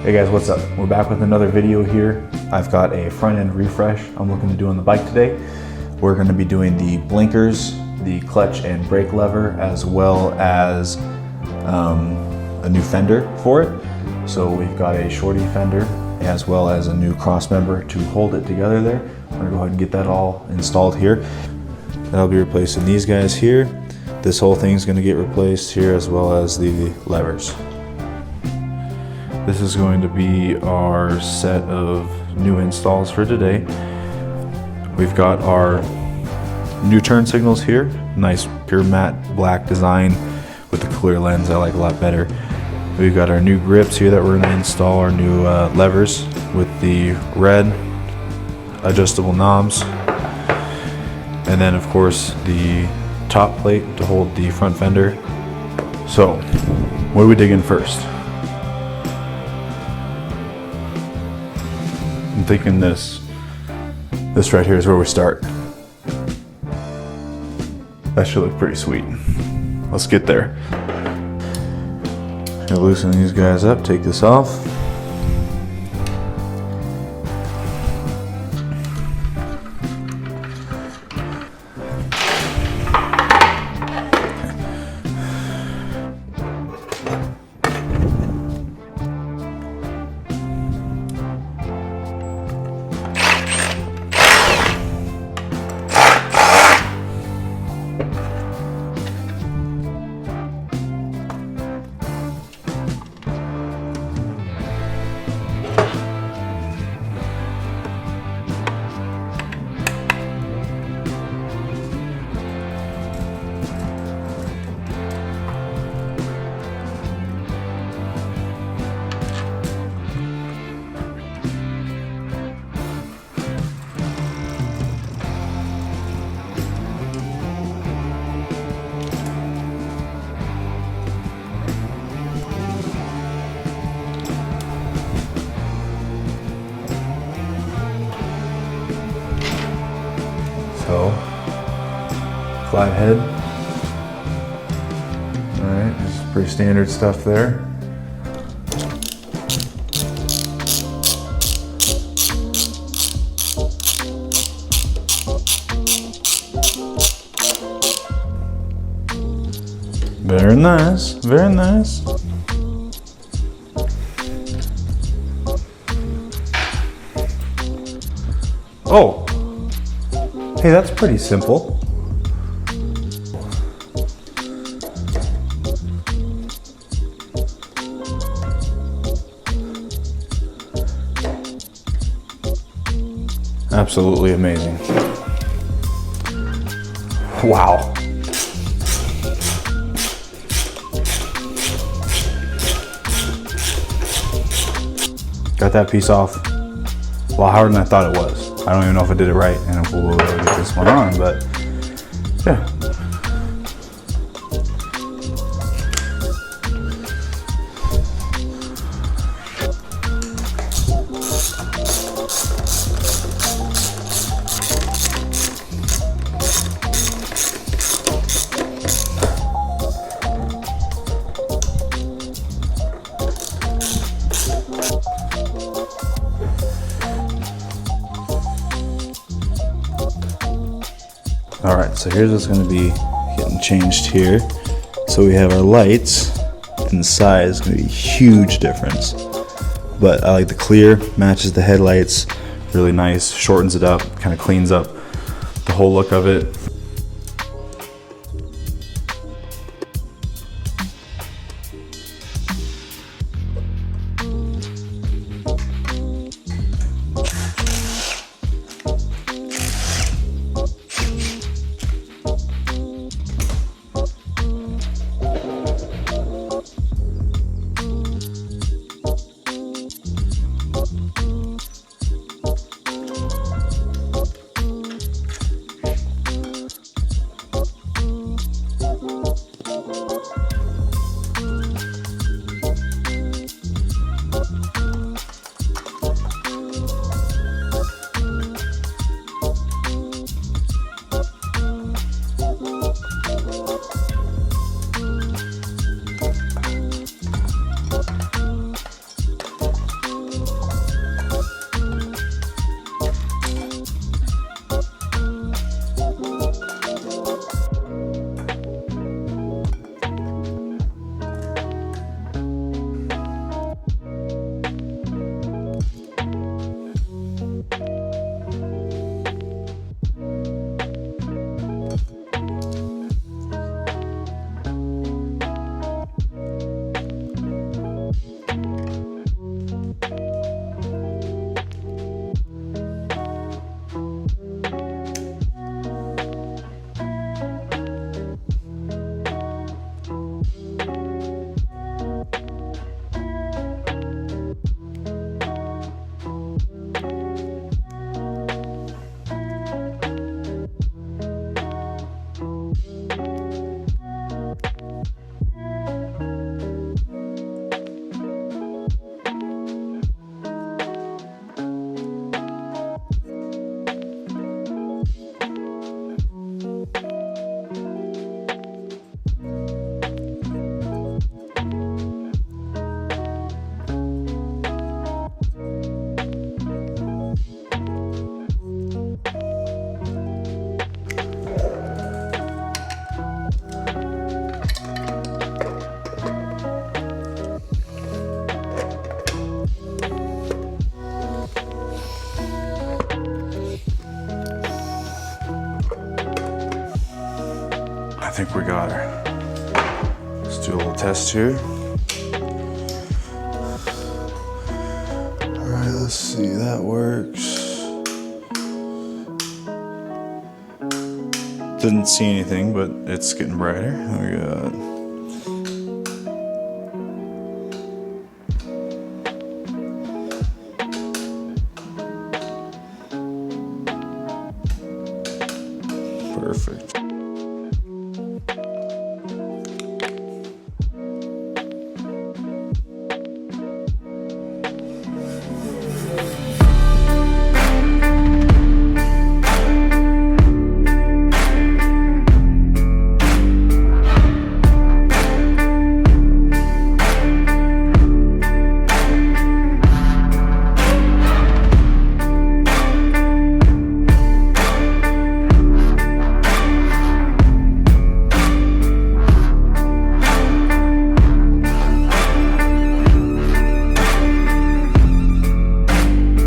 Hey guys, what's up? We're back with another video here. I've got a front end refresh I'm looking to do on the bike today. We're going to be doing the blinkers, the clutch and brake lever, as well as a new fender for it. So we've got a shorty fender as well as a new cross member to hold it together there. I'm going to go ahead and get that all installed here. I'll be replacing these guys here. This whole thing's going to get replaced here, as well as the levers. This is going to be our set of new installs for today. We've got our new turn signals here. Nice pure matte black design with the clear lens I like a lot better. We've got our new grips here that we're going to install, our new levers with the red adjustable knobs. And then of course the top plate to hold the front fender. So what do we dig in first? I'm thinking this right here is where we start. That should look pretty sweet. Let's get there. Gonna loosen these guys up, take this off. So, flat head. Alright, this is pretty standard stuff there. Very nice, very nice. Oh! Hey, that's pretty simple. Absolutely amazing. Wow. Got that piece off a lot harder than I thought it was. I don't even know if I did it right and if we'll get this one on, but yeah. Alright, so here's what's going to be getting changed here. So we have our lights, and the size is going to be a huge difference. But I like the clear, matches the headlights, really nice, shortens it up, kind of cleans up the whole look of it. think we got her. Let's do a little test here. All right, let's see, that works. Didn't see anything, but it's getting brighter. We got